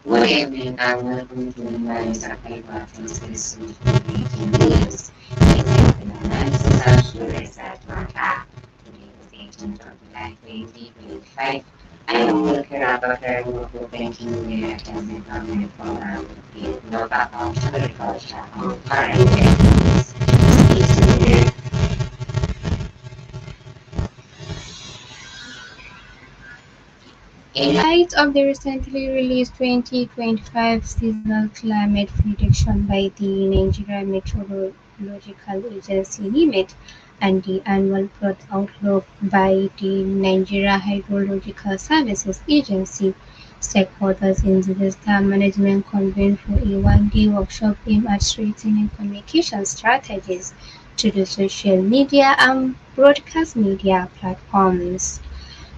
Good evening and welcome to my Sakai Martin's Breaking News. Latest in analysis and stories that matter. Today is 18th of July 2025. I am Walker Abakar of Banking Unit and the government program with the Global Agriculture on current events. Stay tuned. In light of the recently released 2025 seasonal climate prediction by the Nigeria Meteorological Agency (NIMET) and the annual plot outlook by the Nigeria Hydrological Services Agency, stakeholders in disaster management convened for a one-day workshop aimed at strengthening communication strategies to the social media and broadcast media platforms.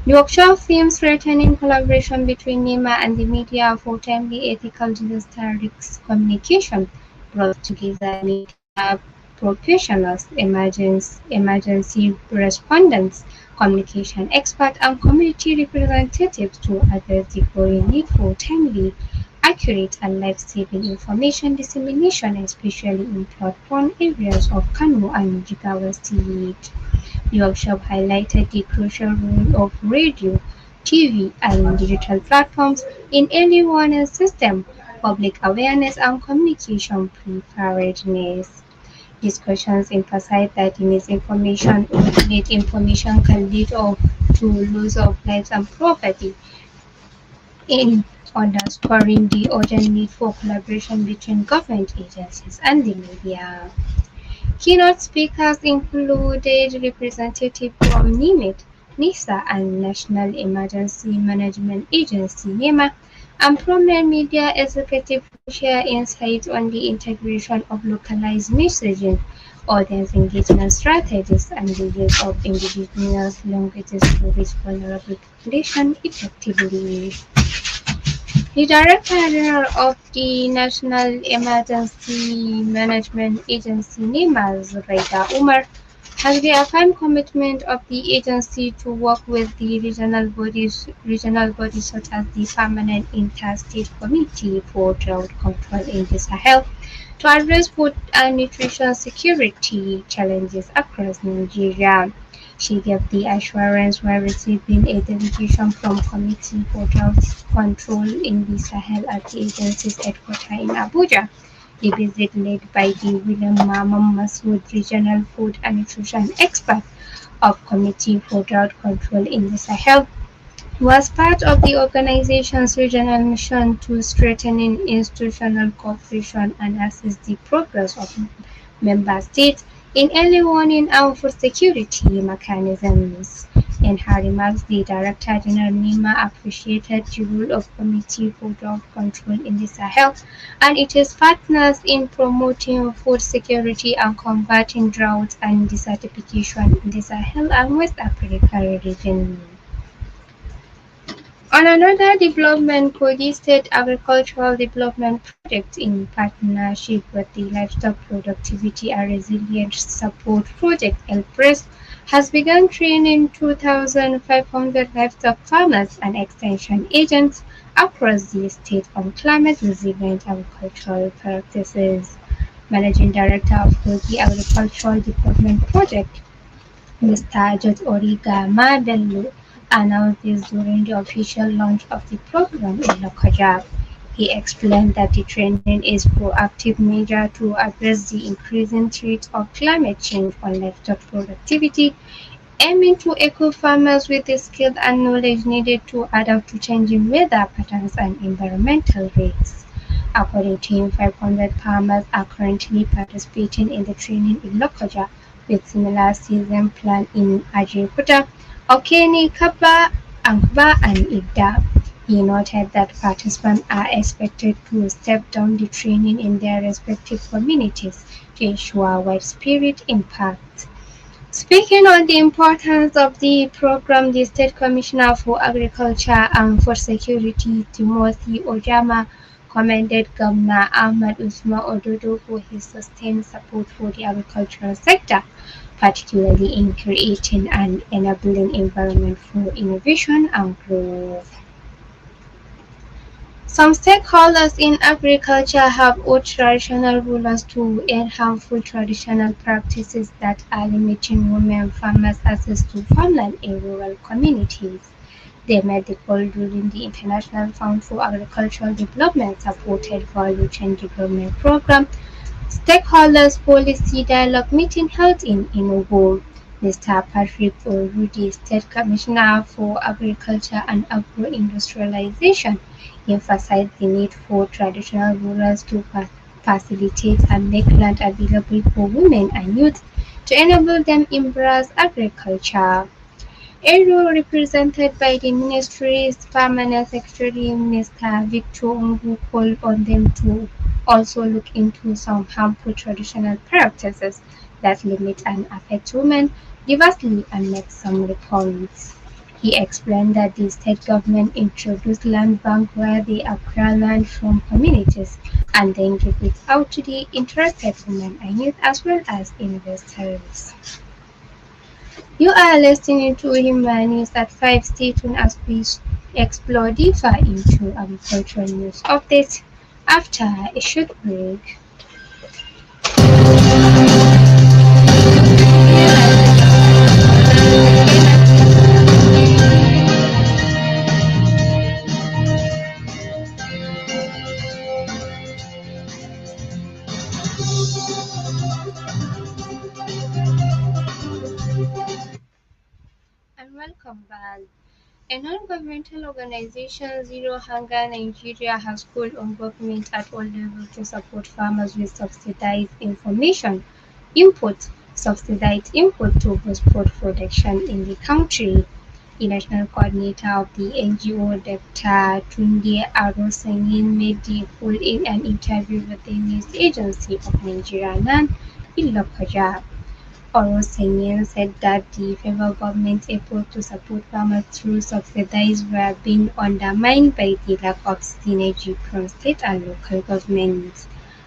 The workshop themes strengthening collaboration between Himma and the media for timely ethical disaster risk communication brought together media professionals, emergency respondents, communication experts, and community representatives to address the growing need for timely, accurate, and life-saving information dissemination, especially in flood-prone areas of Kano and Jigawa State. The workshop highlighted the crucial role of radio, TV, and digital platforms in early warning systems, public awareness, and communication preparedness. Discussions emphasized that misinformation or late information can lead to loss of lives and property, in underscoring the urgent need for collaboration between government agencies and the media. Keynote speakers included representatives from NIMET, NISA and National Emergency Management Agency (NEMA), and prominent media executives who share insights on the integration of localized messaging, audience engagement strategies, and the use of indigenous languages to reach vulnerable populations effectively. The Director General of the National Emergency Management Agency (NEMA), Zuraida Umar, has reaffirmed commitment of the agency to work with the regional bodies such as the Permanent Interstate Committee for Drought Control in the Sahel to address food and nutrition security challenges across Nigeria. She gave the assurance while receiving a delegation from Committee for Drought Control in the Sahel at the agency's headquarters in Abuja. The visit, led by the William Mamman Masood, regional food and nutrition expert of Committee for Drought Control in the Sahel, was part of the organization's regional mission to strengthening institutional cooperation and assess the progress of member states in early warning and food security mechanisms. In her remarks, the Director General (NEMA) appreciated the role of Committee for Drought Control in the Sahel and its partners in promoting food security and combating drought and desertification in the Sahel and West Africa region. On another development, Kogi State Agricultural Development Project, in partnership with the Livestock Productivity and Resilience Support Project (LPRESS), has begun training 2,500 livestock farmers and extension agents across the state on climate-resilient agricultural practices. Managing Director of Kogi Agricultural Development Project, Mr. George Origama Bello, announced this during the official launch of the program in Lokoja. He explained that the training is a proactive measure to address the increasing threat of climate change on livestock productivity, aiming to equip farmers with the skills and knowledge needed to adapt to changing weather patterns and environmental risks. According to him, 500 farmers are currently participating in the training in Lokoja, with similar season planned in Ajaokuta, Okene, Kaba, Ankba, and Idda. He noted that participants are expected to step down the training in their respective communities to ensure widespread impact. Speaking on the importance of the program, the State Commissioner for Agriculture and Food Security, Timothy Ojama, commended Governor Ahmad Usman Ododo for his sustained support for the agricultural sector, particularly in creating an enabling environment for innovation and growth. Some stakeholders in agriculture have urged traditional rulers to end harmful traditional practices that are limiting women farmers' access to farmland in rural communities. They made the call during the International Fund for Agricultural Development supported Value Chain Development Program Stakeholders Policy Dialogue meeting held in Enugu. Mr. Patrick Orudi, State Commissioner for Agriculture and Agro-Industrialization, emphasized the need for traditional rulers to facilitate and make land available for women and youth to enable them embrace agriculture. Area represented by the ministry's permanent secretary Mr. Victor Ungu called on them to also look into some harmful traditional practices that limit and affect women diversely and make some reforms. He explained that the state government introduced land bank where they acquire land from communities and then give it out to the interested women and youth as well as investors. You are listening to Himma News at 5. Stay tuned as we explore deeper into agricultural news updates after a short break. And welcome back. A non-governmental organization, Zero Hunger Nigeria, has called on government at all levels to support farmers with subsidized input to boost food production in the country. The national coordinator of the NGO, Dr. Tunde Arosanyin, made the call in an interview with the news agency of Nigeria, NAN, in Lokoja. Orosenyan said that the federal government's efforts to support farmers through subsidies were being undermined by the lack of synergy from state and local governments.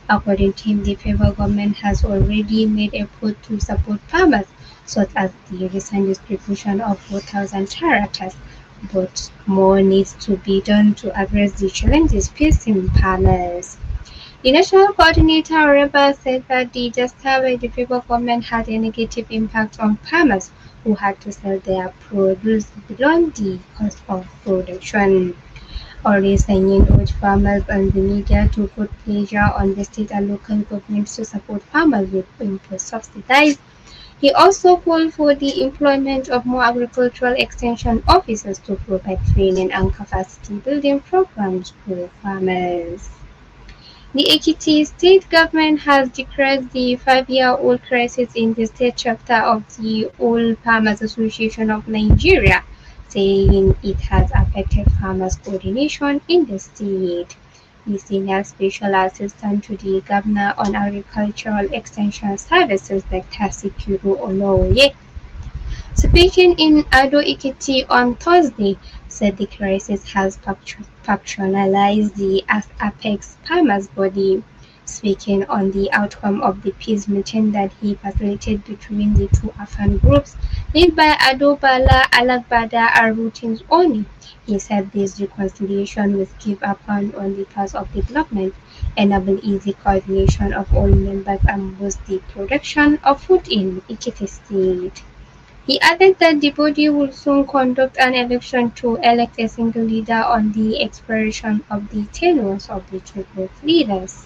According to him, the federal government has already made efforts to support farmers, such as the recent distribution of 4,000 tractors, but more needs to be done to address the challenges facing farmers. The national coordinator, however, said that the gesture by the federal government had a negative impact on farmers who had to sell their produce below the cost of production. Orisanying urged farmers and the media to put pressure on the state and local governments to support farmers with input subsidies. He also called for the employment of more agricultural extension officers to provide training and capacity building programs for farmers. The Ekiti state government has declared the five-year-old crisis in the state chapter of the All Farmers Association of Nigeria, saying it has affected farmers' coordination in the state. The senior special assistant to the governor on agricultural extension services, Dr. Sikiru Oloye, speaking in Ado-Ekiti on Thursday, said the crisis has factionalized the Apex Farmers body. Speaking on the outcome of the peace meeting that he facilitated between the two Afan groups, led by Ado Bala Alagbada and Routines only, he said this reconciliation will give upon on the path of development, enable easy coordination of all members and boost the production of food in Ekiti State. He added that the body will soon conduct an election to elect a single leader on the expiration of the tenures of the two group leaders.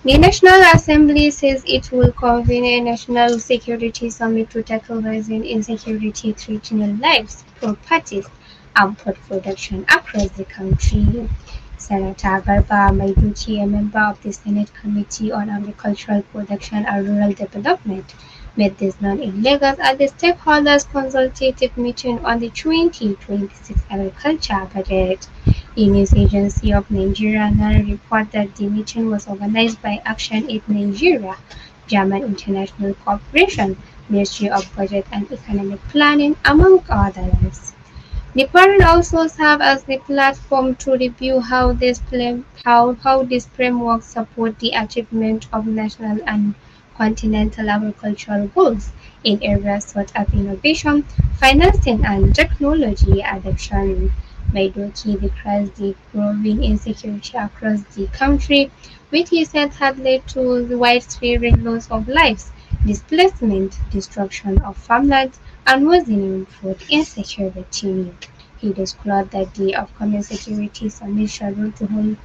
The National Assembly says it will convene a national security summit to tackle rising insecurity threatening lives, properties, and food production across the country. Senator Garba Maiduchi, a member of the Senate Committee on Agricultural Production and Rural Development, made this known in Lagos at the stakeholders consultative meeting on the 2026 agriculture budget. The news agency of Nigeria now reported that the meeting was organized by Action Aid Nigeria, German International Cooperation, Ministry of Budget and Economic Planning, among others. The forum also serves as the platform to review how this framework supports the achievement of national and continental agricultural goals in areas such as innovation, financing, and technology adoption. Maidoki decries the growing insecurity across the country, which he said had led to the widespread loss of lives, displacement, destruction of farmland, and worsening food insecurity. He disclosed that the upcoming security summit scheduled to hold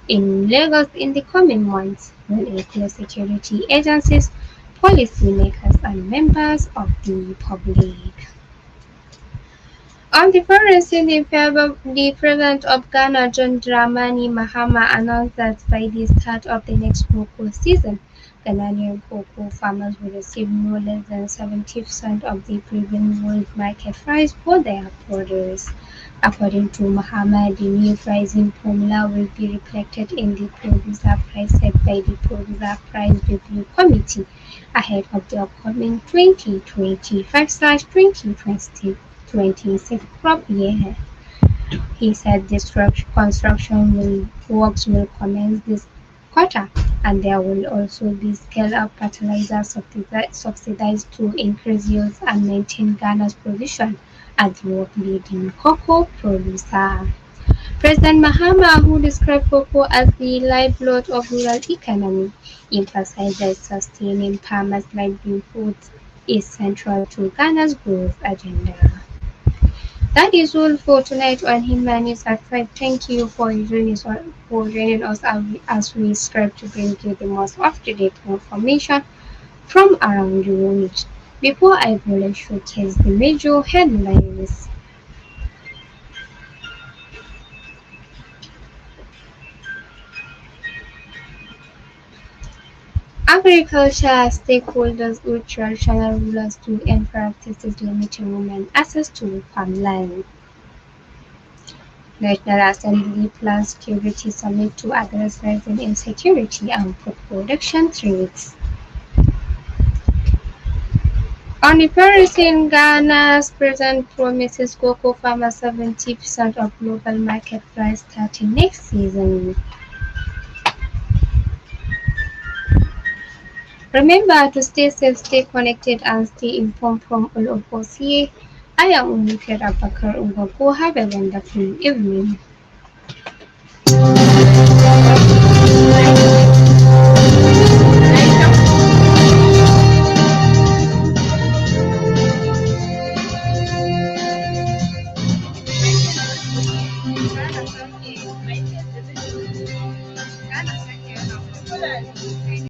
in Lagos in the coming months will include security agencies, policymakers, and members of the public. On the foreign scene, the President of Ghana, John Dramani Mahama, announced that by the start of the next cocoa season, Ghanaian cocoa farmers will receive no less than 70% of the prevailing world market price for their produce. According to Mahama, the new pricing formula will be reflected in the producer price set by the Producer Price Review Committee ahead of the upcoming 2025/2026 crop year. He said works will commence this quarter, and there will also be scale-up fertilizer subsidized to increase yields and maintain Ghana's position as the world-leading cocoa producer. President Mahama, who described cocoa as the lifeblood of rural economy, emphasized that sustaining farmers' livelihoods is central to Ghana's growth agenda. That is all for tonight on Himma News at 5. Thank you for joining us as we strive to bring you the most up-to-date information from around the world. Before I go, let's showcase the major headlines. Agriculture stakeholders urge traditional rulers to end practices limiting women access to farmland. National Assembly plans security summit to address rising insecurity and food production threats. On the Paris in Ghana's president promises cocoa farmers 70% of global market price starting next season. Remember to stay safe, stay connected, and stay informed from all of us here. I am Umifera Bakar Ungogo. Have a wonderful evening.